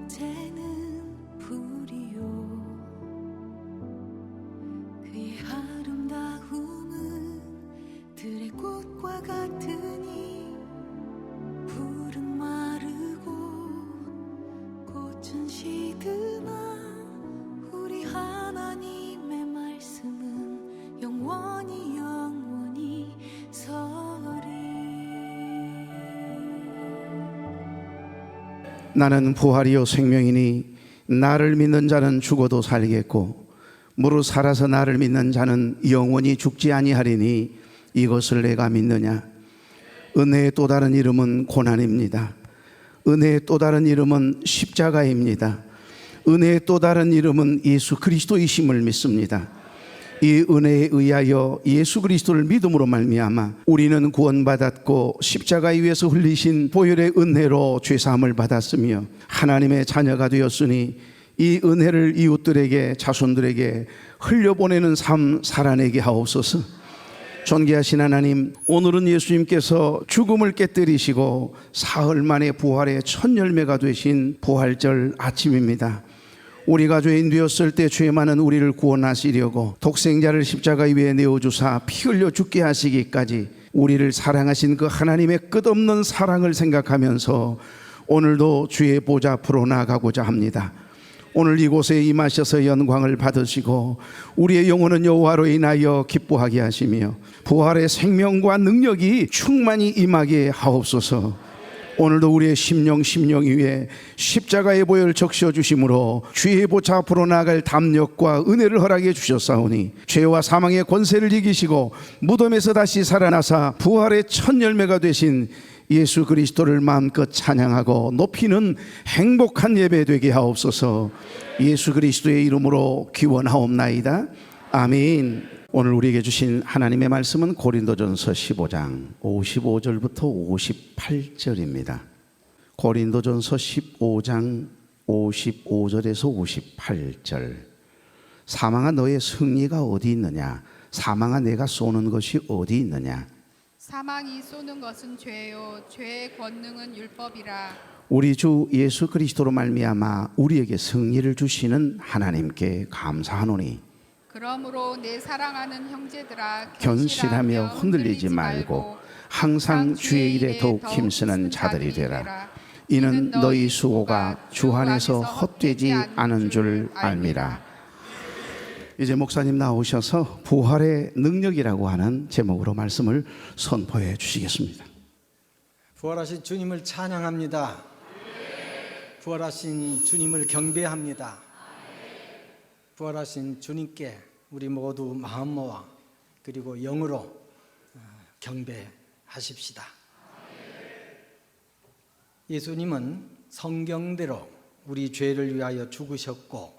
이제는 불이요 그의 아름다움은 들의 꽃과 같으니 풀은 마르고 꽃은 시드나 우리 하나님의 말씀은 영원히 서리. 나는 부활이요 생명이니 나를 믿는 자는 죽어도 살겠고 무릇 살아서 나를 믿는 자는 영원히 죽지 아니하리니 이것을 내가 믿느냐. 은혜의 또 다른 이름은 고난입니다. 은혜의 또 다른 이름은 십자가입니다. 은혜의 또 다른 이름은 예수 그리스도이심을 믿습니다. 이 은혜에 의하여 예수 그리스도를 믿음으로 말미암아 우리는 구원받았고 십자가에 위해서 흘리신 보혈의 은혜로 죄사함을 받았으며 하나님의 자녀가 되었으니 이 은혜를 이웃들에게 자손들에게 흘려보내는 삶 살아내게 하옵소서. 존귀하신 하나님, 오늘은 예수님께서 죽음을 깨뜨리시고 사흘 만에 부활의 첫 열매가 되신 부활절 아침입니다. 우리가 죄인 되었을 때 죄 많은 우리를 구원하시려고 독생자를 십자가 위에 내어주사 피 흘려 죽게 하시기까지 우리를 사랑하신 그 하나님의 끝없는 사랑을 생각하면서 오늘도 주의 보좌 앞으로 나아가고자 합니다. 오늘 이곳에 임하셔서 영광을 받으시고 우리의 영혼은 여호와로 인하여 기뻐하게 하시며 부활의 생명과 능력이 충만히 임하게 하옵소서. 오늘도 우리의 심령 위에 십자가의 보혈을 적셔 주심으로 주의 보좌 앞으로 나아갈 담력과 은혜를 허락해 주셨사오니 죄와 사망의 권세를 이기시고 무덤에서 다시 살아나사 부활의 첫 열매가 되신 예수 그리스도를 마음껏 찬양하고 높이는 행복한 예배 되게 하옵소서. 예수 그리스도의 이름으로 기원하옵나이다. 아멘. 오늘 우리에게 주신 하나님의 말씀은 고린도전서 15장 55절부터 58절입니다. 고린도전서 15장 55절에서 58절. 사망아 너의 승리가 어디 있느냐? 사망아 내가 쏘는 것이 어디 있느냐? 사망이 쏘는 것은 죄요 죄의 권능은 율법이라. 우리 주 예수 그리스도로 말미암아 우리에게 승리를 주시는 하나님께 감사하노니 그러므로 내 사랑하는 형제들아 견실하며 흔들리지 말고 항상 주의 일에 더욱 힘쓰는 자들이 되라. 이는 너희 수고가 주 안에서 헛되지 않은 줄 알미라. 이제 목사님 나오셔서 부활의 능력이라고 하는 제목으로 말씀을 선포해 주시겠습니다. 부활하신 주님을 찬양합니다. 부활하신 주님을 경배합니다. 부활하신 주님께 우리 모두 마음 모아 그리고 영으로 경배하십시다. 예수님은 성경대로 우리 죄를 위하여 죽으셨고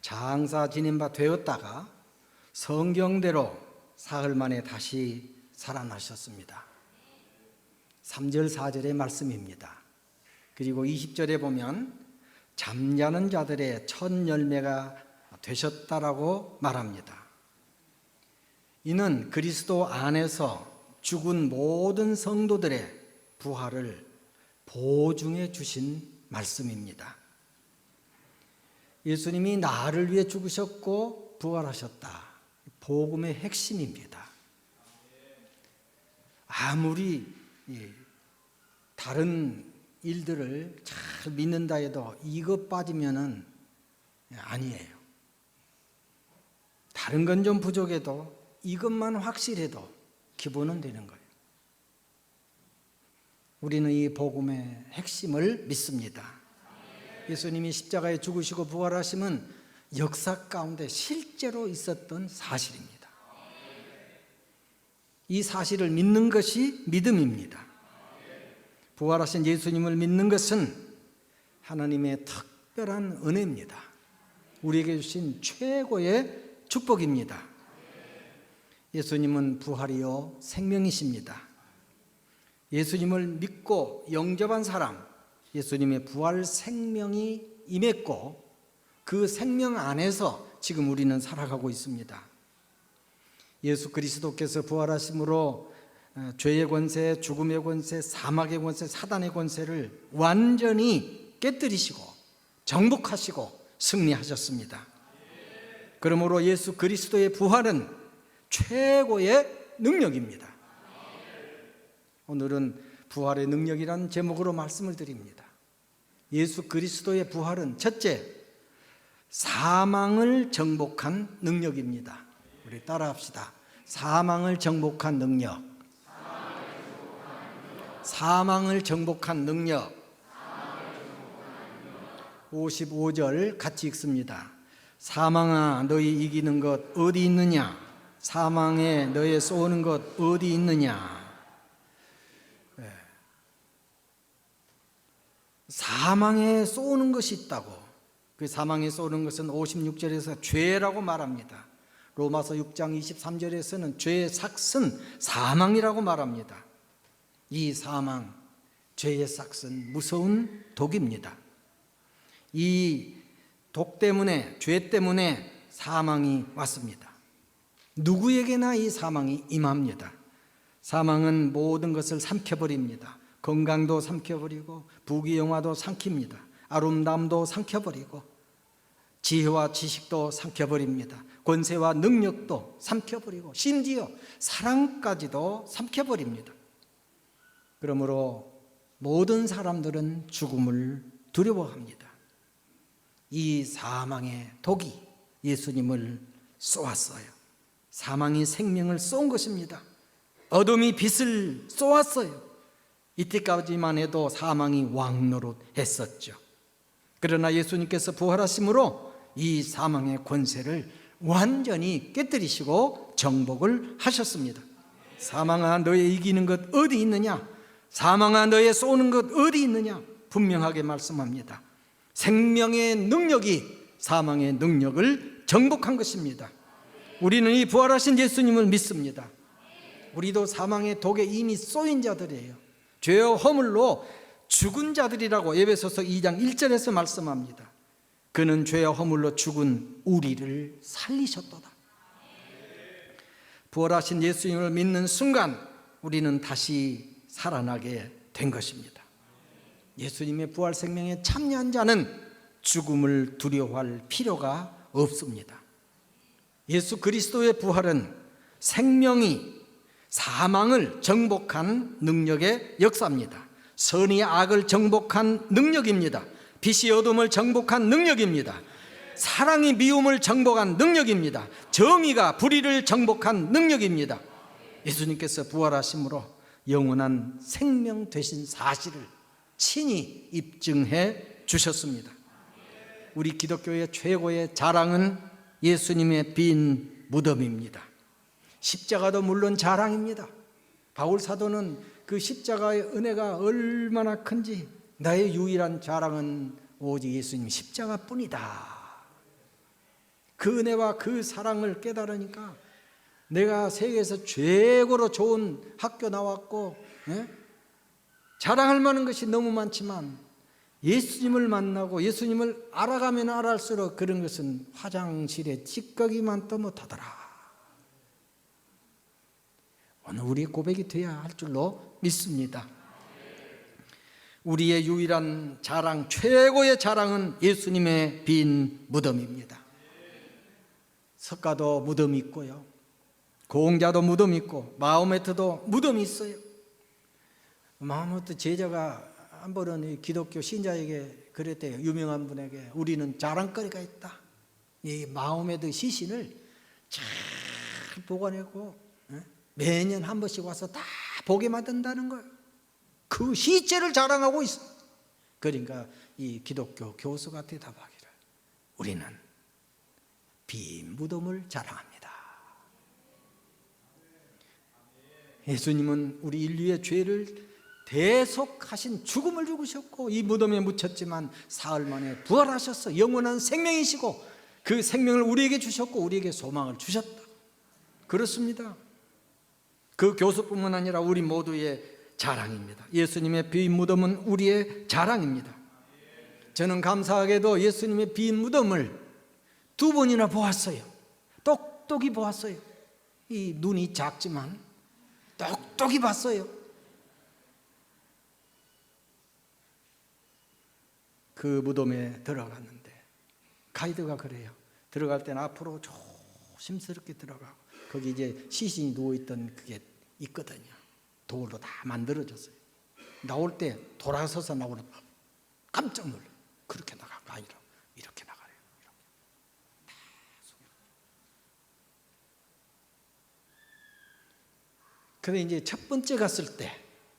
장사 지낸 바 되었다가 성경대로 사흘 만에 다시 살아나셨습니다. 3절 4절의 말씀입니다. 그리고 20절에 보면 잠자는 자들의 첫 열매가 되셨다라고 말합니다. 이는 그리스도 안에서 죽은 모든 성도들의 부활을 보증해 주신 말씀입니다. 예수님이 나를 위해 죽으셨고 부활하셨다. 복음의 핵심입니다. 아무리 다른 일들을 잘 믿는다 해도 이것 빠지면은 아니에요. 다른 건 좀 부족해도 이것만 확실해도 기본은 되는 거예요. 우리는 이 복음의 핵심을 믿습니다. 예수님이 십자가에 죽으시고 부활하심은 역사 가운데 실제로 있었던 사실입니다. 이 사실을 믿는 것이 믿음입니다. 부활하신 예수님을 믿는 것은 하나님의 특별한 은혜입니다. 우리에게 주신 최고의 축복입니다. 예수님은 부활이요 생명이십니다. 예수님을 믿고 영접한 사람, 예수님의 부활 생명이 임했고 그 생명 안에서 지금 우리는 살아가고 있습니다. 예수 그리스도께서 부활하심으로 죄의 권세, 죽음의 권세, 사막의 권세, 사단의 권세를 완전히 깨뜨리시고 정복하시고 승리하셨습니다. 그러므로 예수 그리스도의 부활은 최고의 능력입니다. 오늘은 부활의 능력이라는 제목으로 말씀을 드립니다. 예수 그리스도의 부활은 첫째, 사망을 정복한 능력입니다. 우리 따라합시다. 사망을 정복한 능력. 사망을 정복한 능력. 55절 같이 읽습니다. 사망아 너희 이기는 것 어디 있느냐? 사망에 너희 쏘는 것 어디 있느냐? 사망에 쏘는 것이 있다고. 그 사망에 쏘는 것은 56절에서 죄라고 말합니다. 로마서 6장 23절에서는 죄의 삭은 사망이라고 말합니다. 이 사망, 죄의 삭은 무서운 독입니다. 이 독 때문에, 죄 때문에 사망이 왔습니다. 누구에게나 이 사망이 임합니다. 사망은 모든 것을 삼켜버립니다. 건강도 삼켜버리고 부귀영화도 삼킵니다. 아름다움도 삼켜버리고 지혜와 지식도 삼켜버립니다. 권세와 능력도 삼켜버리고 심지어 사랑까지도 삼켜버립니다. 그러므로 모든 사람들은 죽음을 두려워합니다. 이 사망의 독이 예수님을 쏘았어요. 사망이 생명을 쏜 것입니다. 어둠이 빛을 쏘았어요. 이때까지만 해도 사망이 왕노릇했었죠. 그러나 예수님께서 부활하심으로 이 사망의 권세를 완전히 깨뜨리시고 정복을 하셨습니다. 사망아 너의 이기는 것 어디 있느냐? 사망아 너의 쏘는 것 어디 있느냐? 분명하게 말씀합니다. 생명의 능력이 사망의 능력을 정복한 것입니다. 우리는 이 부활하신 예수님을 믿습니다. 우리도 사망의 독에 이미 쏘인 자들이에요. 죄와 허물로 죽은 자들이라고 에베소서 2장 1절에서 말씀합니다. 그는 죄와 허물로 죽은 우리를 살리셨도다. 부활하신 예수님을 믿는 순간 우리는 다시 살아나게 된 것입니다. 예수님의 부활 생명에 참여한 자는 죽음을 두려워할 필요가 없습니다. 예수 그리스도의 부활은 생명이 사망을 정복한 능력의 역사입니다. 선이 악을 정복한 능력입니다. 빛이 어둠을 정복한 능력입니다. 사랑이 미움을 정복한 능력입니다. 정의가 불의를 정복한 능력입니다. 예수님께서 부활하심으로 영원한 생명 되신 사실을 친히 입증해 주셨습니다. 우리 기독교의 최고의 자랑은 예수님의 빈 무덤입니다. 십자가도 물론 자랑입니다. 바울 사도는 그 십자가의 은혜가 얼마나 큰지 나의 유일한 자랑은 오직 예수님 십자가뿐이다. 그 은혜와 그 사랑을 깨달으니까 내가 세계에서 최고로 좋은 학교 나왔고 자랑할 만한 것이 너무 많지만 예수님을 만나고 예수님을 알아가면 알아갈수록 그런 것은 화장실에 찌꺼기만 떠못하더라. 오늘 우리의 고백이 되어야 할 줄로 믿습니다. 우리의 유일한 자랑, 최고의 자랑은 예수님의 빈 무덤입니다. 석가도 무덤이 있고요, 공자도 무덤이 있고 마호메트도 무덤이 있어요. 마호메트 제자가 한 번은 기독교 신자에게 그랬대요. 유명한 분에게 우리는 자랑거리가 있다. 이 마호메트 시신을 잘 보관하고 매년 한 번씩 와서 다 보게 만든다는 거예요. 그 시체를 자랑하고 있어. 그러니까 이 기독교 교수가 대답하기를 우리는 빈 무덤을 자랑합니다. 예수님은 우리 인류의 죄를 대속하신 죽음을 죽으셨고 이 무덤에 묻혔지만 사흘 만에 부활하셔서 영원한 생명이시고 그 생명을 우리에게 주셨고 우리에게 소망을 주셨다. 그렇습니다. 그 교수뿐만 아니라 우리 모두의 자랑입니다. 예수님의 빈 무덤은 우리의 자랑입니다. 저는 감사하게도 예수님의 빈 무덤을 2번이나 보았어요. 똑똑히 보았어요. 이 눈이 작지만 똑똑히 봤어요. 그 무덤에 들어갔는데 가이드가 그래요. 들어갈 때는 앞으로 조심스럽게 들어가고 거기 이제 시신이 누워있던 그게 있거든요. 돌로 다 만들어졌어요. 나올 때 돌아서서 나오는 깜짝 놀라요. 그렇게 나갈 거 아니라 이렇게 나가래요. 이렇게. 근데 이제 첫 번째 갔을 때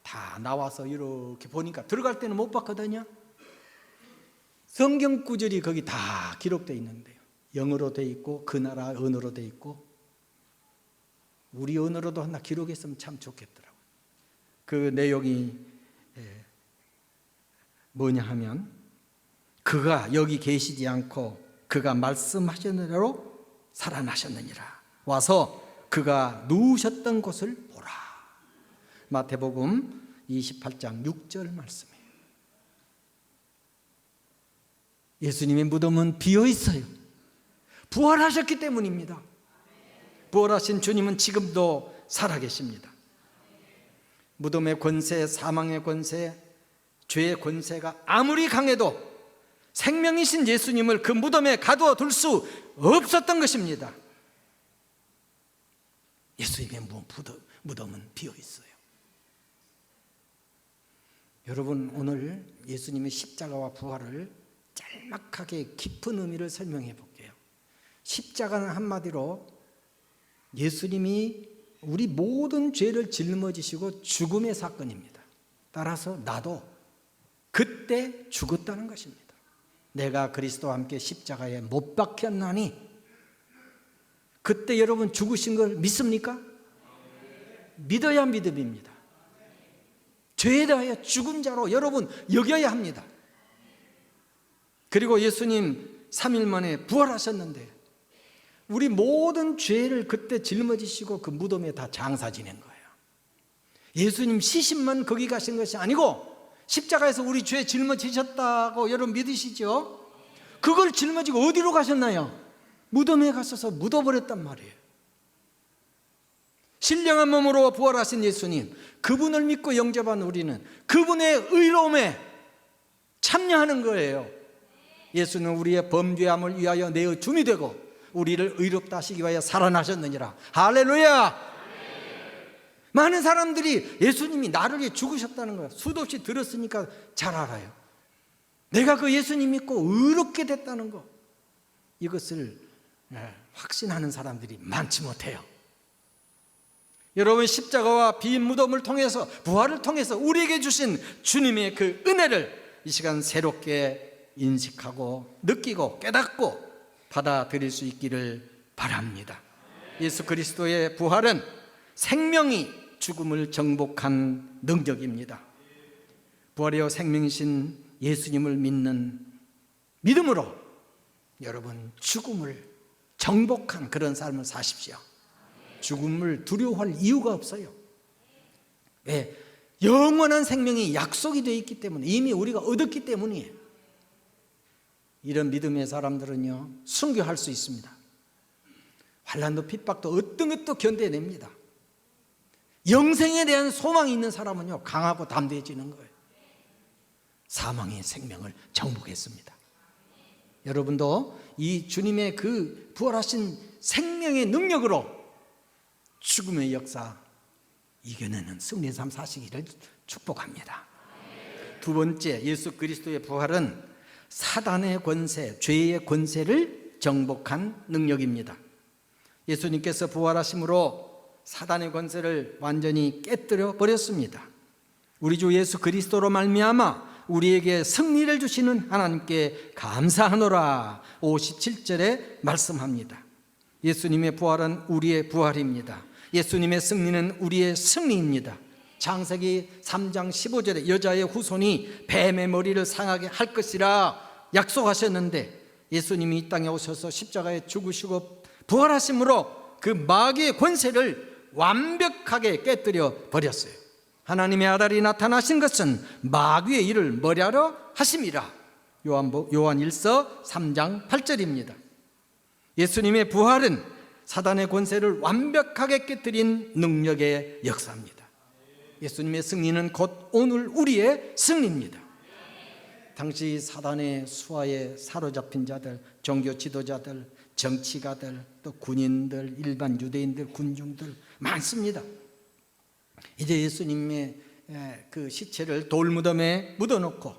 다 나와서 이렇게 보니까 들어갈 때는 못 봤거든요. 성경 구절이 거기 다 기록되어 있는데요. 영어로 돼 있고 그 나라 언어로 돼 있고 우리 언어로도 하나 기록했으면 참 좋겠더라고요. 그 내용이 뭐냐 하면 그가 여기 계시지 않고 그가 말씀하신 대로 살아나셨느니라. 와서 그가 누우셨던 곳을 보라. 마태복음 28장 6절 말씀이에요. 예수님의 무덤은 비어 있어요. 부활하셨기 때문입니다. 부활하신 주님은 지금도 살아계십니다. 무덤의 권세, 사망의 권세, 죄의 권세가 아무리 강해도 생명이신 예수님을 그 무덤에 가두어 둘 수 없었던 것입니다. 예수님의 무덤은 비어 있어요. 여러분, 오늘 예수님의 십자가와 부활을 짤막하게 깊은 의미를 설명해 볼게요. 십자가는 한마디로 예수님이 우리 모든 죄를 짊어지시고 죽음의 사건입니다. 따라서 나도 그때 죽었다는 것입니다. 내가 그리스도와 함께 십자가에 못 박혔나니 그때 여러분 죽으신 걸 믿습니까? 믿어야 믿음입니다. 죄에 대하여 죽은 자로 여러분 여겨야 합니다. 그리고 예수님 3일 만에 부활하셨는데 우리 모든 죄를 그때 짊어지시고 그 무덤에 다 장사 지낸 거예요. 예수님 시신만 거기 가신 것이 아니고 십자가에서 우리 죄 짊어지셨다고 여러분 믿으시죠? 그걸 짊어지고 어디로 가셨나요? 무덤에 가셔서 묻어버렸단 말이에요. 신령한 몸으로 부활하신 예수님, 그분을 믿고 영접한 우리는 그분의 의로움에 참여하는 거예요. 예수는 우리의 범죄함을 위하여 내어 줌이 되고 우리를 의롭다 하시기 위하여 살아나셨느니라. 할렐루야. 많은 사람들이 예수님이 나를 위해 죽으셨다는 거 수도 없이 들었으니까 잘 알아요. 내가 그 예수님 믿고 의롭게 됐다는 거, 이것을 확신하는 사람들이 많지 못해요. 여러분, 십자가와 빈 무덤을 통해서, 부활을 통해서 우리에게 주신 주님의 그 은혜를 이 시간 새롭게 인식하고 느끼고 깨닫고 받아들일 수 있기를 바랍니다. 예수 그리스도의 부활은 생명이 죽음을 정복한 능력입니다. 부활이요 생명이신 예수님을 믿는 믿음으로 여러분 죽음을 정복한 그런 삶을 사십시오. 죽음을 두려워할 이유가 없어요. 왜? 영원한 생명이 약속이 되어 있기 때문에, 이미 우리가 얻었기 때문이에요. 이런 믿음의 사람들은요 순교할 수 있습니다. 환난도 핍박도 어떤 것도 견뎌냅니다. 영생에 대한 소망이 있는 사람은요 강하고 담대해지는 거예요. 사망의 생명을 정복했습니다. 여러분도 이 주님의 그 부활하신 생명의 능력으로 죽음의 역사 이겨내는 승리의 삶 사시기를 축복합니다. 두 번째, 예수 그리스도의 부활은 사단의 권세, 죄의 권세를 정복한 능력입니다. 예수님께서 부활하심으로 사단의 권세를 완전히 깨뜨려 버렸습니다. 우리 주 예수 그리스도로 말미암아 우리에게 승리를 주시는 하나님께 감사하노라 57절에 말씀합니다. 예수님의 부활은 우리의 부활입니다. 예수님의 승리는 우리의 승리입니다. 창세기 3장 15절에 여자의 후손이 뱀의 머리를 상하게 할 것이라 약속하셨는데 예수님이 이 땅에 오셔서 십자가에 죽으시고 부활하심으로 그 마귀의 권세를 완벽하게 깨뜨려 버렸어요. 하나님의 아들이 나타나신 것은 마귀의 일을 머리하러 하심이라. 요한 1서 3장 8절입니다. 예수님의 부활은 사단의 권세를 완벽하게 깨뜨린 능력의 역사입니다. 예수님의 승리는 곧 오늘 우리의 승리입니다. 당시 사단의 수하에 사로잡힌 자들, 종교 지도자들, 정치가들, 또 군인들, 일반 유대인들, 군중들 많습니다. 이제 예수님의 그 시체를 돌무덤에 묻어놓고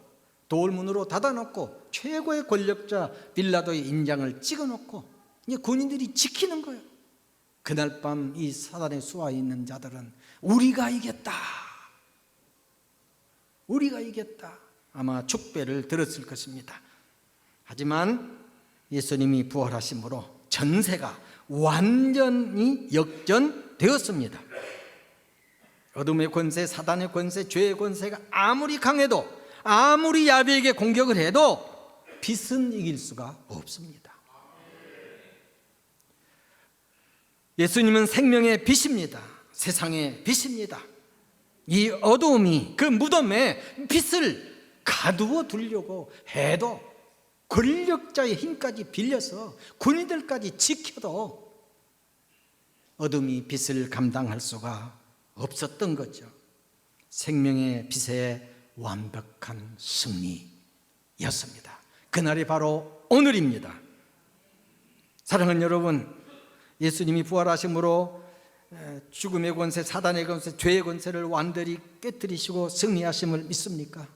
돌문으로 닫아놓고 최고의 권력자 빌라도의 인장을 찍어놓고 이제 군인들이 지키는 거예요. 그날 밤 이 사단의 수하에 있는 자들은 우리가 이겼다, 우리가 이겼다, 아마 축배를 들었을 것입니다. 하지만 예수님이 부활하심으로 전세가 완전히 역전되었습니다. 어둠의 권세, 사단의 권세, 죄의 권세가 아무리 강해도, 아무리 야비에게 공격을 해도 빛은 이길 수가 없습니다. 예수님은 생명의 빛입니다. 세상의 빛입니다. 이 어두움이 그 무덤에 빛을 가두어 두려고 해도, 권력자의 힘까지 빌려서 군인들까지 지켜도 어둠이 빛을 감당할 수가 없었던 거죠. 생명의 빛의 완벽한 승리였습니다. 그날이 바로 오늘입니다. 사랑하는 여러분, 예수님이 부활하심으로 죽음의 권세, 사단의 권세, 죄의 권세를 완전히 깨뜨리시고 승리하심을 믿습니까?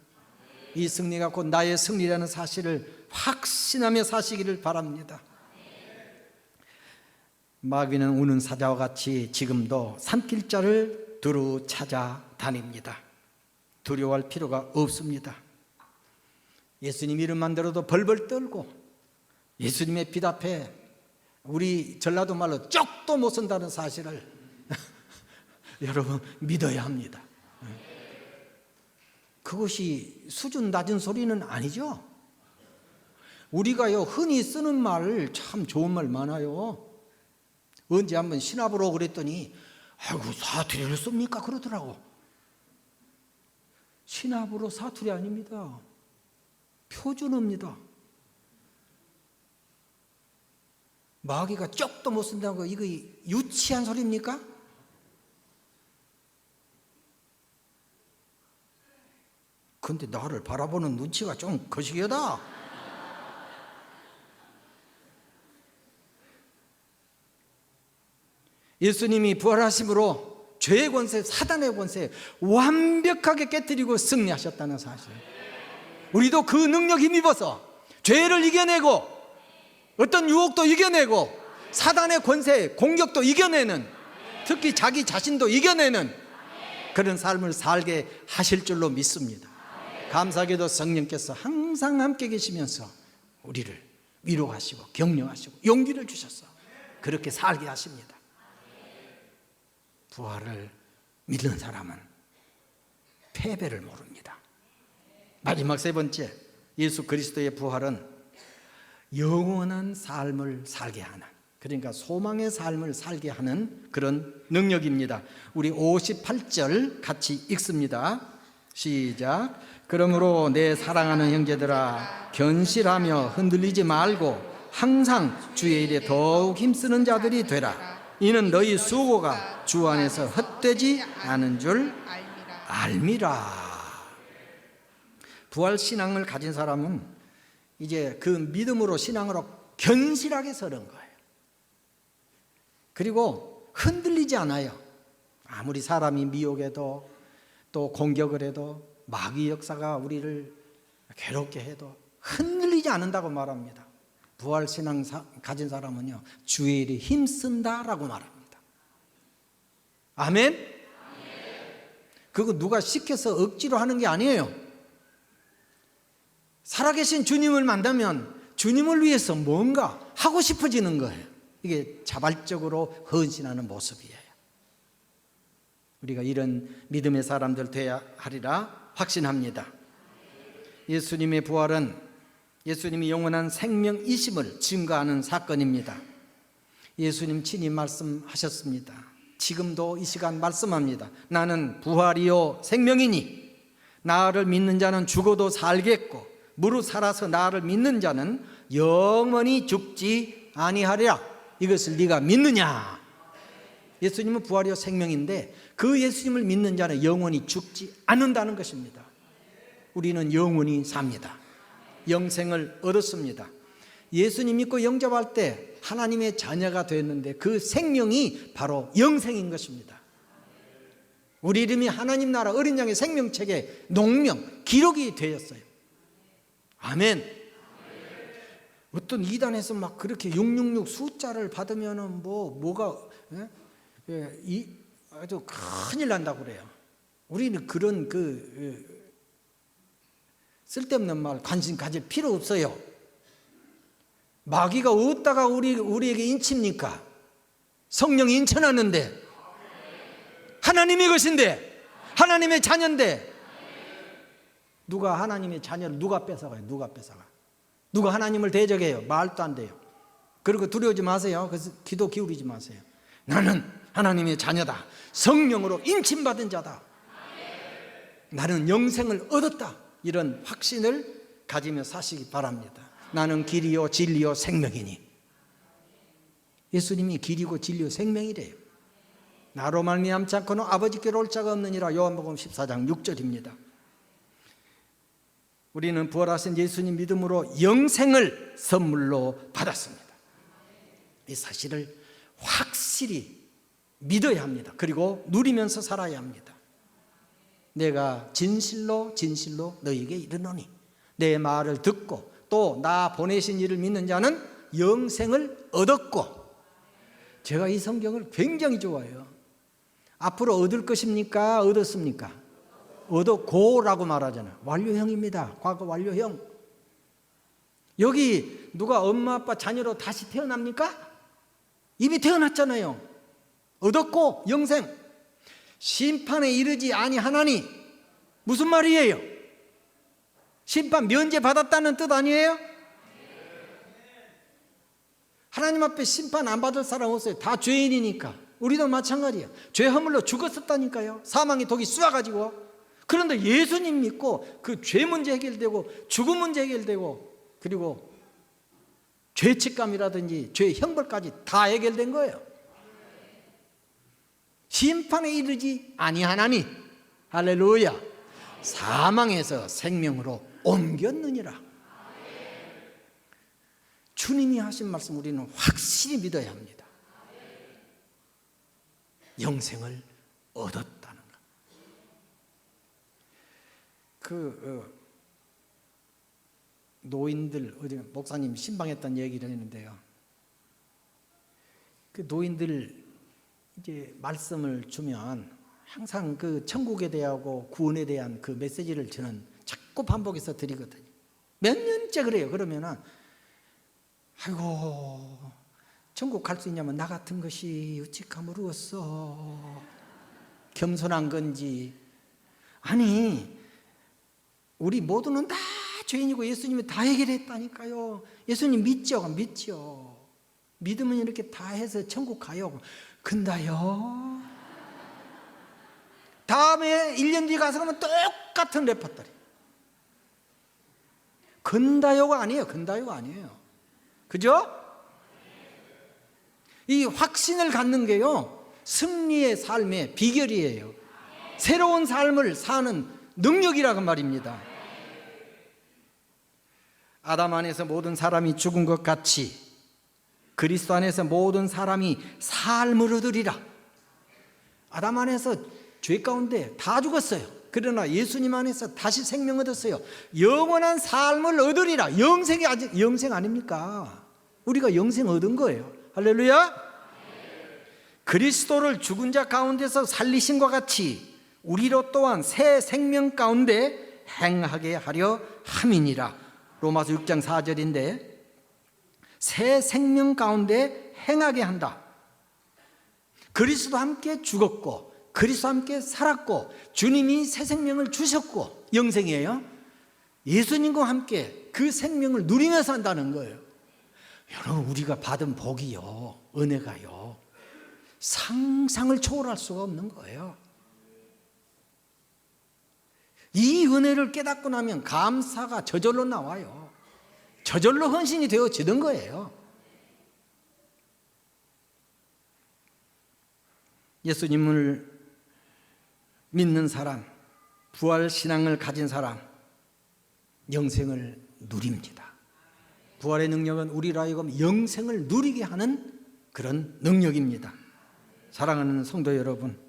이 승리가 곧 나의 승리라는 사실을 확신하며 사시기를 바랍니다. 마귀는 우는 사자와 같이 지금도 산길자를 두루 찾아다닙니다. 두려워할 필요가 없습니다. 예수님 이름만 들어도 벌벌 떨고 예수님의 빛 앞에 우리 전라도 말로 쪽도 못 선다는 사실을 여러분 믿어야 합니다. 그것이 수준 낮은 소리는 아니죠. 우리가요 흔히 쓰는 말 참 좋은 말 많아요. 언제 한번 신압으로 그랬더니 아이고 사투리를 씁니까? 그러더라고. 신압으로 사투리 아닙니다. 표준어입니다. 마귀가 쪽도 못 쓴다고 이거 유치한 소리입니까? 근데 나를 바라보는 눈치가 좀 거시기하다. 예수님이 부활하심으로 죄의 권세, 사단의 권세 완벽하게 깨뜨리고 승리하셨다는 사실, 우리도 그 능력 힘입어서 죄를 이겨내고 어떤 유혹도 이겨내고 사단의 권세, 공격도 이겨내는, 특히 자기 자신도 이겨내는 그런 삶을 살게 하실 줄로 믿습니다. 감사하게도 성령께서 항상 함께 계시면서 우리를 위로하시고 격려하시고 용기를 주셔서 그렇게 살게 하십니다. 부활을 믿는 사람은 패배를 모릅니다. 마지막 세 번째, 예수 그리스도의 부활은 영원한 삶을 살게 하는, 그러니까 소망의 삶을 살게 하는 그런 능력입니다. 우리 58절 같이 읽습니다. 시작. 그러므로 내 사랑하는 형제들아, 견실하며 흔들리지 말고 항상 주의 일에 더욱 힘쓰는 자들이 되라. 이는 너희 수고가 주 안에서 헛되지 않은 줄 알미라. 부활 신앙을 가진 사람은 이제 그 믿음으로 신앙으로 견실하게 서는 거예요. 그리고 흔들리지 않아요. 아무리 사람이 미혹해도 또 공격을 해도 마귀 역사가 우리를 괴롭게 해도 흔들리지 않는다고 말합니다. 부활 신앙 가진 사람은요, 주의 일에 힘쓴다라고 말합니다. 아멘? 그거 누가 시켜서 억지로 하는 게 아니에요. 살아계신 주님을 만나면 주님을 위해서 뭔가 하고 싶어지는 거예요. 이게 자발적으로 헌신하는 모습이에요. 우리가 이런 믿음의 사람들 되어야 하리라 확신합니다. 예수님의 부활은 예수님이 영원한 생명이심을 증거하는 사건입니다. 예수님 친히 말씀하셨습니다. 지금도 이 시간 말씀합니다. 나는 부활이요 생명이니 나를 믿는 자는 죽어도 살겠고 무릇 살아서 나를 믿는 자는 영원히 죽지 아니하리라. 이것을 네가 믿느냐? 예수님은 부활이요 생명인데 그 예수님을 믿는 자는 영원히 죽지 않는다는 것입니다. 우리는 영원히 삽니다. 영생을 얻었습니다. 예수님 믿고 영접할 때 하나님의 자녀가 되었는데 그 생명이 바로 영생인 것입니다. 우리 이름이 하나님 나라 어린 양의 생명책에 농명, 기록이 되었어요. 아멘. 어떤 이단에서 막 그렇게 666 숫자를 받으면은 뭐가 아주 큰일 난다고 그래요. 우리는 그런 쓸데없는 말 관심 가질 필요 없어요. 마귀가 어디다가 우리에게 인칩니까? 성령이 인쳐놨는데, 하나님의 것인데, 하나님의 자녀인데, 누가 하나님의 자녀를 누가 뺏어가요? 누가 뺏어가? 누가 하나님을 대적해요? 말도 안 돼요. 그리고 두려워하지 마세요. 그래서 기도 기울이지 마세요. 나는 하나님의 자녀다. 성령으로 인침받은 자다. 나는 영생을 얻었다. 이런 확신을 가지며 사시기 바랍니다. 나는 길이요 진리요 생명이니. 예수님이 길이고 진리요 생명이래요. 나로 말미암지 않고는 아버지께로 올 자가 없느니라. 요한복음 14장 6절입니다. 우리는 부활하신 예수님 믿음으로 영생을 선물로 받았습니다. 이 사실을 확실히 믿어야 합니다. 그리고 누리면서 살아야 합니다. 내가 진실로 너희에게 이르노니 내 말을 듣고 또 나 보내신 이를 믿는 자는 영생을 얻었고. 제가 이 성경을 굉장히 좋아해요. 앞으로 얻을 것입니까? 얻었습니까? 얻었고라고 말하잖아요. 완료형입니다. 과거 완료형. 여기 누가 엄마 아빠 자녀로 다시 태어납니까? 이미 태어났잖아요. 얻었고 영생. 심판에 이르지 아니하나니. 무슨 말이에요? 심판 면제받았다는 뜻 아니에요? 하나님 앞에 심판 안 받을 사람 없어요. 다 죄인이니까. 우리도 마찬가지예요. 죄 허물로 죽었었다니까요. 사망의 독이 쏘아가지고. 그런데 예수님 믿고 그 죄 문제 해결되고 죽음 문제 해결되고 그리고 죄책감이라든지 죄 형벌까지 다 해결된 거예요. 심판에 이르지 아니하나니. 할렐루야. 사망에서 생명으로 옮겼느니라. 주님이 하신 말씀 우리는 확실히 믿어야 합니다. 영생을 얻었다는 것. 노인들, 어제 목사님 신방했던 얘기를 했는데요. 그 노인들 이제 말씀을 주면 항상 그 천국에 대하고 구원에 대한 그 메시지를 저는 자꾸 반복해서 드리거든요. 몇 년째 그래요. 그러면은 아이고 천국 갈 수 있냐면 나 같은 것이 어찌 가물었어. 겸손한 건지. 아니 우리 모두는 다 죄인이고 예수님이 다 해결했다니까요. 예수님 믿죠? 믿죠. 믿으면 이렇게 다 해서 천국 가요. 근다요. 다음에 1년 뒤에 가서 가면 똑같은 레퍼토리. 근다요가 아니에요. 근다요가 아니에요. 그죠? 이 확신을 갖는 게요, 승리의 삶의 비결이에요. 새로운 삶을 사는 능력이라고 말입니다. 아담 안에서 모든 사람이 죽은 것 같이 그리스도 안에서 모든 사람이 삶을 얻으리라. 아담 안에서 죄 가운데 다 죽었어요. 그러나 예수님 안에서 다시 생명 얻었어요. 영원한 삶을 얻으리라. 영생이 아직 영생 아닙니까? 우리가 영생 얻은 거예요. 할렐루야. 그리스도를 죽은 자 가운데서 살리신 것 같이 우리로 또한 새 생명 가운데 행하게 하려 함이니라. 로마서 6장 4절인데 새 생명 가운데 행하게 한다. 그리스도와 함께 죽었고 그리스도와 함께 살았고 주님이 새 생명을 주셨고 영생이에요. 예수님과 함께 그 생명을 누리며 산다는 거예요. 여러분 우리가 받은 복이요, 은혜가요, 상상을 초월할 수가 없는 거예요. 이 은혜를 깨닫고 나면 감사가 저절로 나와요. 저절로 헌신이 되어지는 거예요. 예수님을 믿는 사람, 부활신앙을 가진 사람, 영생을 누립니다. 부활의 능력은 우리로 하여금 영생을 누리게 하는 그런 능력입니다. 사랑하는 성도 여러분,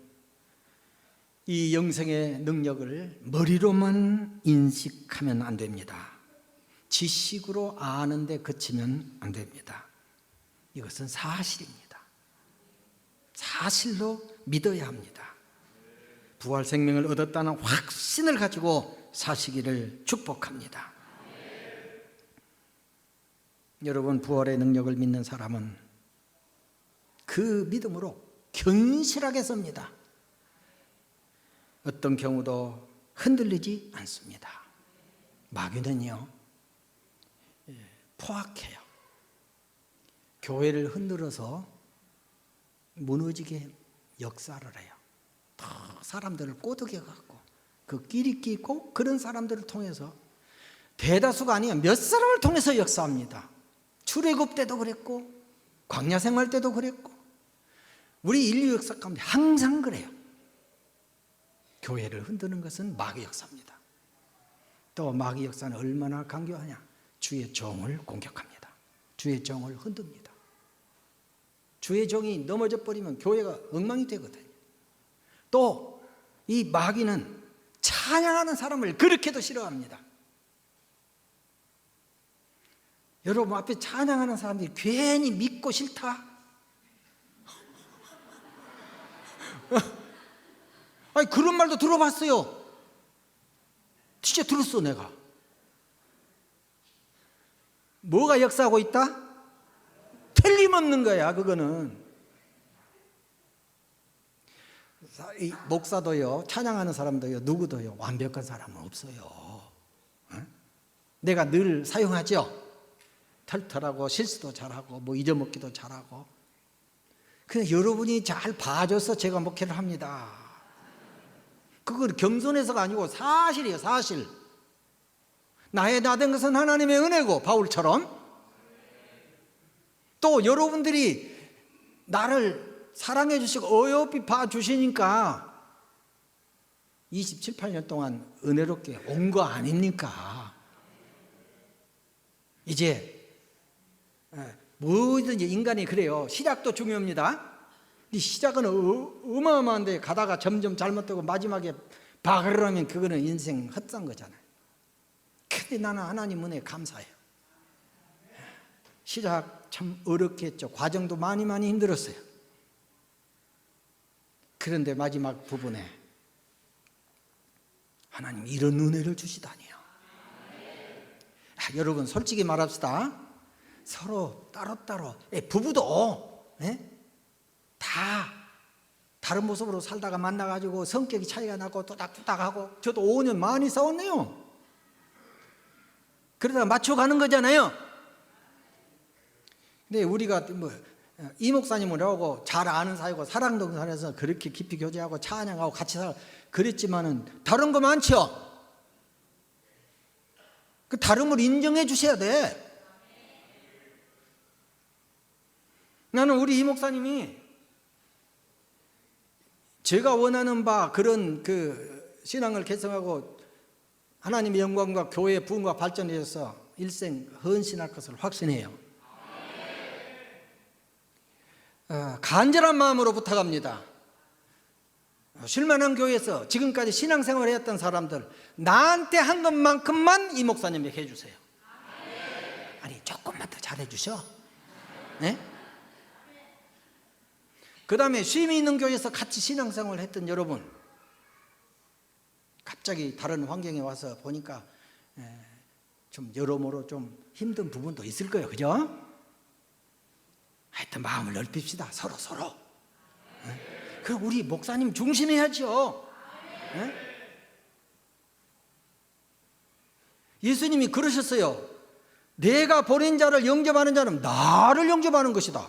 이 영생의 능력을 머리로만 인식하면 안 됩니다. 지식으로 아는데 그치면 안 됩니다. 이것은 사실입니다. 사실로 믿어야 합니다. 부활 생명을 얻었다는 확신을 가지고 사시기를 축복합니다. 여러분, 부활의 능력을 믿는 사람은 그 믿음으로 견실하게 섭니다. 어떤 경우도 흔들리지 않습니다. 마귀는요, 포악해요. 교회를 흔들어서 무너지게 역사를 해요. 더 사람들을 꼬드겨 갖고 그 끼리 끼고 그런 사람들을 통해서, 대다수가 아니에요, 몇 사람을 통해서 역사합니다. 출애굽 때도 그랬고 광야 생활 때도 그랬고 우리 인류 역사 가운데 항상 그래요. 교회를 흔드는 것은 마귀 역사입니다. 또 마귀 역사는 얼마나 강교하냐, 주의 종을 공격합니다. 주의 종을 흔듭니다. 주의 종이 넘어져 버리면 교회가 엉망이 되거든요. 또 이 마귀는 찬양하는 사람을 그렇게도 싫어합니다. 여러분 앞에 찬양하는 사람들이 괜히 믿고 싫다? 아니, 그런 말도 들어봤어요. 진짜 들었어. 내가 뭐가 역사하고 있다? 틀림없는 거야. 그거는 이 목사도요, 찬양하는 사람도요, 누구도요 완벽한 사람은 없어요. 내가 늘 사용하죠. 털털하고 실수도 잘하고 뭐 잊어먹기도 잘하고. 그냥 여러분이 잘 봐줘서 제가 목회를 합니다. 그건 겸손해서가 아니고 사실이에요. 사실. 나의 나된 것은 하나님의 은혜고, 바울처럼. 또 여러분들이 나를 사랑해 주시고 어여삐 봐주시니까 27, 8년 동안 은혜롭게 온 거 아닙니까? 이제 뭐든지 인간이 그래요. 시작도 중요합니다. 이 시작은 어마어마한데 가다가 점점 잘못되고 마지막에 바그러면 그거는 인생 헛산 거잖아요. 근데 나는 하나님 은혜에 감사해요. 시작 참 어렵게 했죠. 과정도 많이 힘들었어요. 그런데 마지막 부분에 하나님 이런 은혜를 주시다니요. 여러분 솔직히 말합시다. 서로 따로따로, 부부도 다 다른 모습으로 살다가 만나가지고 성격이 차이가 나고 또닥또닥하고, 저도 5년 많이 싸웠네요. 그러다가 맞춰가는 거잖아요. 근데 우리가 뭐 이 목사님이라고 잘 아는 사이고 사랑동산에서 그렇게 깊이 교제하고 찬양하고 같이 살고 그랬지만은 다른 거 많죠. 그 다름을 인정해 주셔야 돼. 나는 우리 이 목사님이 제가 원하는 바 그런 그 신앙을 개성하고 하나님의 영광과 교회의 부흥과 발전에 있어서 일생 헌신할 것을 확신해요. 간절한 마음으로 부탁합니다. 쉴만한 교회에서 지금까지 신앙생활을 했던 사람들, 나한테 한 것만큼만 이 목사님에게 해주세요. 아니 조금만 더 잘해주셔. 네? 그 다음에 쉼이 있는 교회에서 같이 신앙생활을 했던 여러분, 갑자기 다른 환경에 와서 보니까 좀 여러모로 좀 힘든 부분도 있을 거예요. 그죠? 하여튼 마음을 넓힙시다. 서로. 그럼 우리 목사님 중심해야죠. 예수님이 그러셨어요. 내가 보낸 자를 영접하는 자는 나를 영접하는 것이다.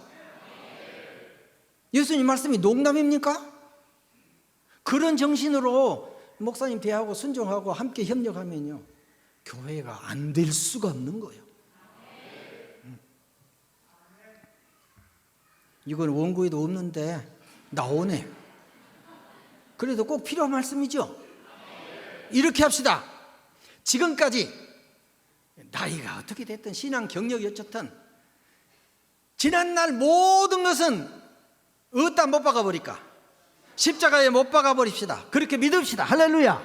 예수님 말씀이 농담입니까? 그런 정신으로 목사님 대하고 순종하고 함께 협력하면요, 교회가 안 될 수가 없는 거예요. 이건 원고에도 없는데 나오네. 그래도 꼭 필요한 말씀이죠. 이렇게 합시다. 지금까지 나이가 어떻게 됐든 신앙 경력이 어쨌든 지난날 모든 것은 어디다 못 박아버릴까? 십자가에 못 박아버립시다. 그렇게 믿읍시다. 할렐루야.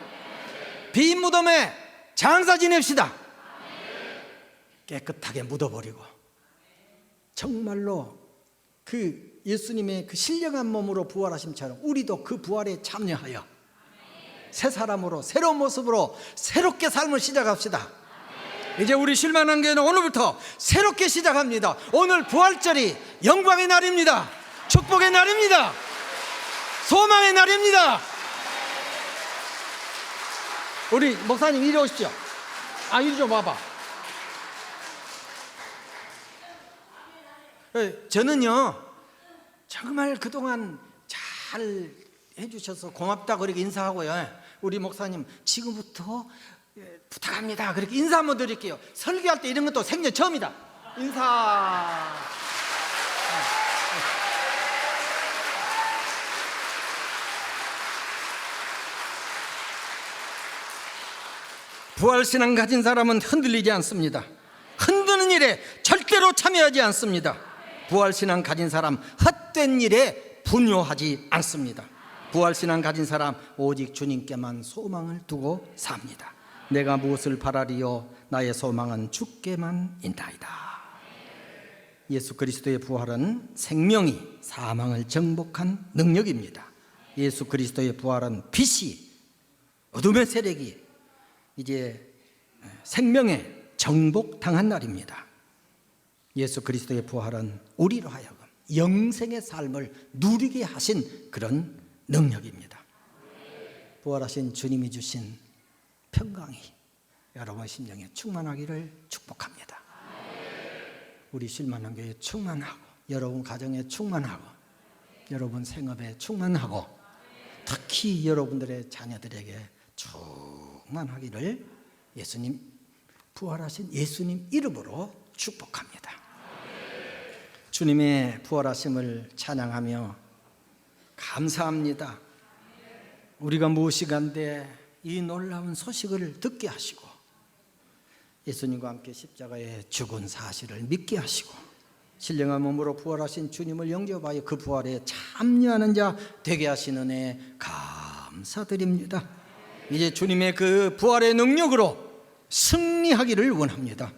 빈 무덤에 장사 지냅시다. 깨끗하게 묻어버리고 정말로 그 예수님의 그 신령한 몸으로 부활하심처럼 우리도 그 부활에 참여하여 새 사람으로 새로운 모습으로 새롭게 삶을 시작합시다. 이제 우리 쉴만한 교회는 오늘부터 새롭게 시작합니다. 오늘 부활절이 영광의 날입니다. 축복의 날입니다. 소망의 날입니다. 우리 목사님 이리 오십시오. 이리 좀 와봐. 저는요 정말 그동안 잘 해주셔서 고맙다 그렇게 인사하고요. 우리 목사님 지금부터 부탁합니다 그렇게 인사 한번 드릴게요. 설교할 때 이런 것도 생전 처음이다. 인사. 부활신앙 가진 사람은 흔들리지 않습니다. 흔드는 일에 절대로 참여하지 않습니다. 부활신앙 가진 사람 헛된 일에 분요하지 않습니다. 부활신앙 가진 사람 오직 주님께만 소망을 두고 삽니다. 내가 무엇을 바라리요 나의 소망은 주께만 있나이다. 예수 그리스도의 부활은 생명이 사망을 정복한 능력입니다. 예수 그리스도의 부활은 빛이 어둠의 세력이 이제 생명에 정복당한 날입니다. 예수 그리스도의 부활은 우리로 하여금 영생의 삶을 누리게 하신 그런 능력입니다. 부활하신 주님이 주신 평강이 여러분 심령에 충만하기를 축복합니다. 우리 쉴만한 교회에 충만하고 여러분 가정에 충만하고 여러분 생업에 충만하고 특히 여러분들의 자녀들에게 충만하기를 예수님 부활하신 예수님 이름으로 축복합니다. 주님의 부활하심을 찬양하며 감사합니다. 우리가 무엇이간데 이 놀라운 소식을 듣게 하시고 예수님과 함께 십자가에 죽은 사실을 믿게 하시고 신령한 몸으로 부활하신 주님을 영접하여 그 부활에 참여하는 자 되게 하시는 은혜 감사드립니다. 이제 주님의 그 부활의 능력으로 승리하기를 원합니다.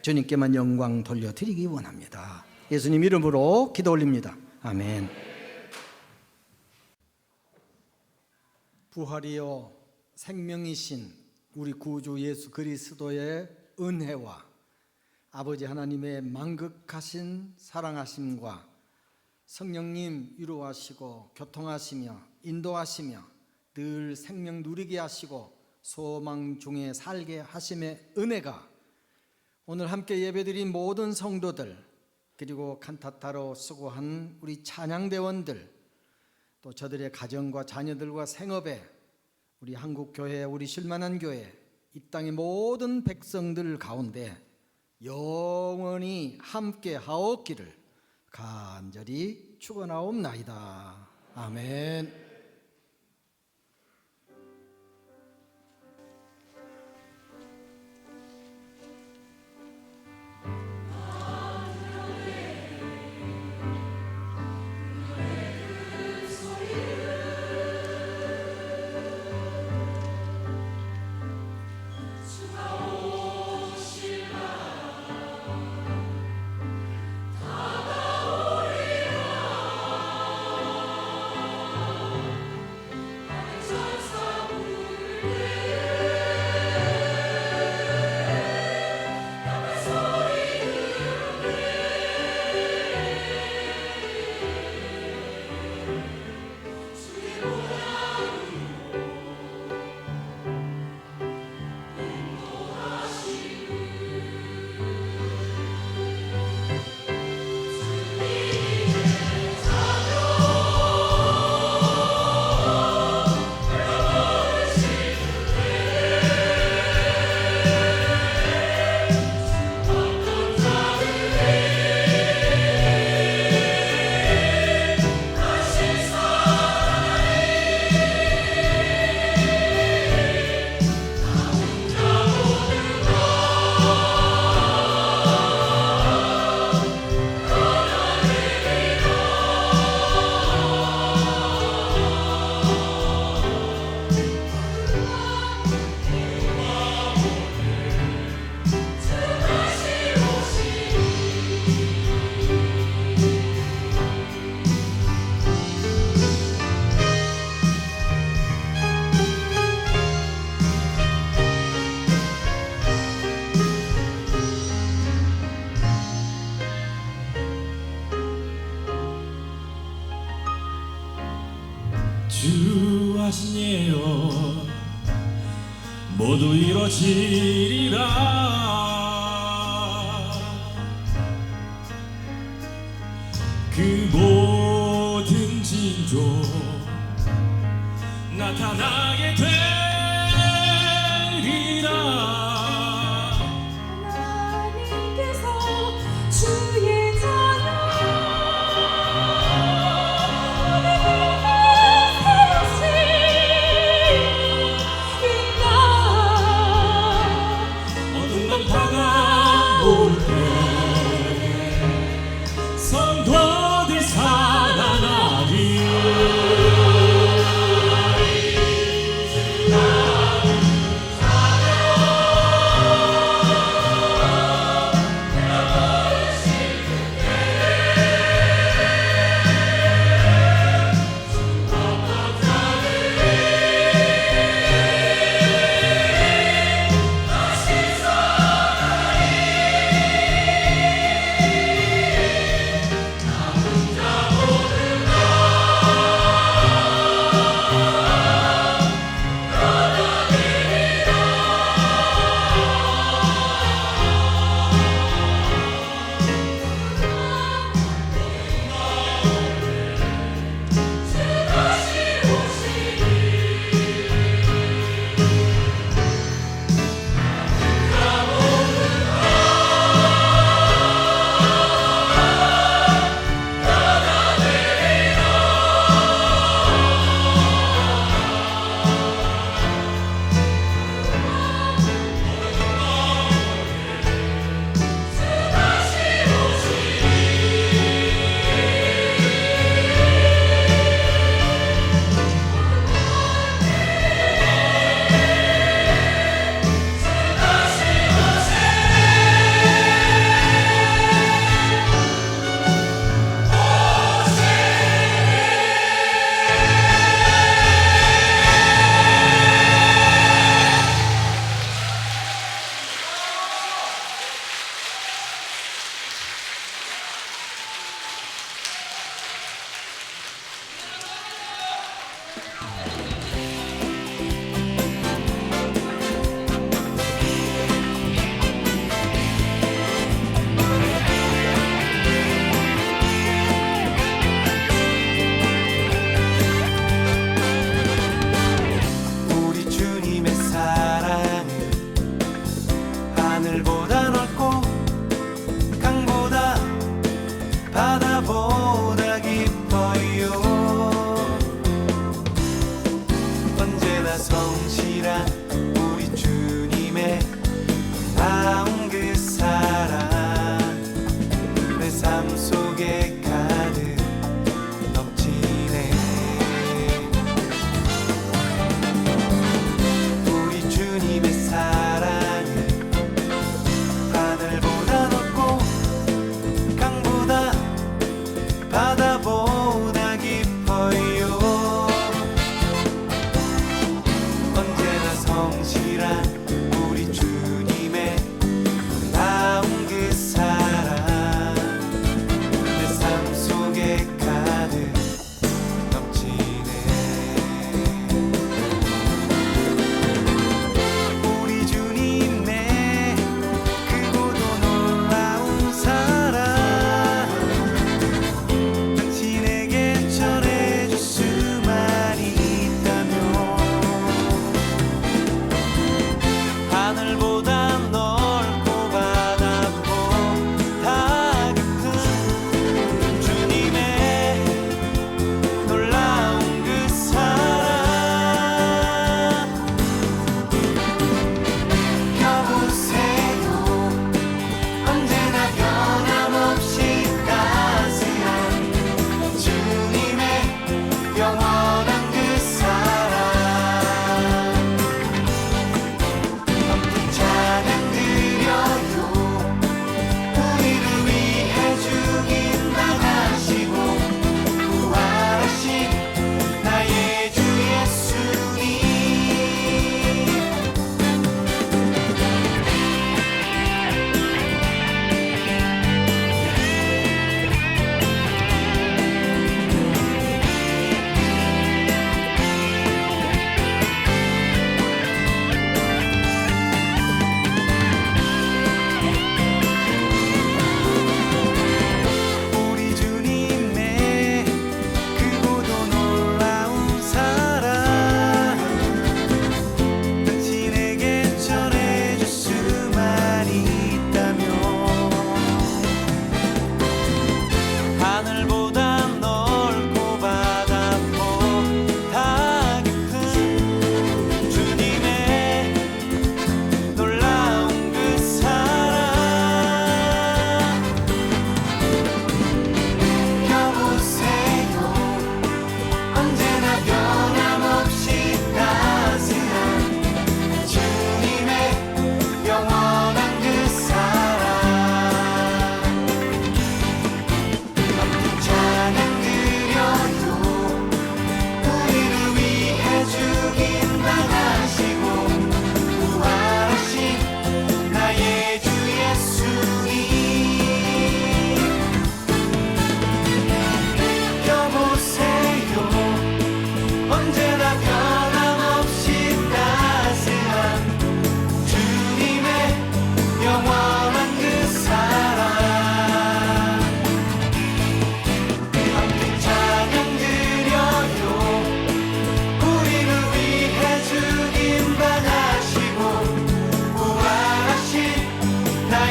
주님께만 영광 돌려드리기 원합니다. 예수님 이름으로 기도 올립니다. 아멘. 부활이요 생명이신 우리 구주 예수 그리스도의 은혜와 아버지 하나님의 만극하신 사랑하심과 성령님 위로하시고 교통하시며 인도하시며 늘 생명 누리게 하시고 소망 중에 살게 하심의 은혜가 오늘 함께 예배드린 모든 성도들 그리고 칸타타로 수고한 우리 찬양대원들 또 저들의 가정과 자녀들과 생업에 우리 한국교회 우리 쉴만한 교회 이 땅의 모든 백성들 가운데 영원히 함께 하옵기를 간절히 축원하옵나이다. 아멘. 주 하신 예언 모두 이루어지리라. 그 모든 징조 나타나게 되리라. 하나님께서 주의 자녀 어둠만 다가올 때 성도들 살아나리.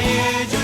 나의 주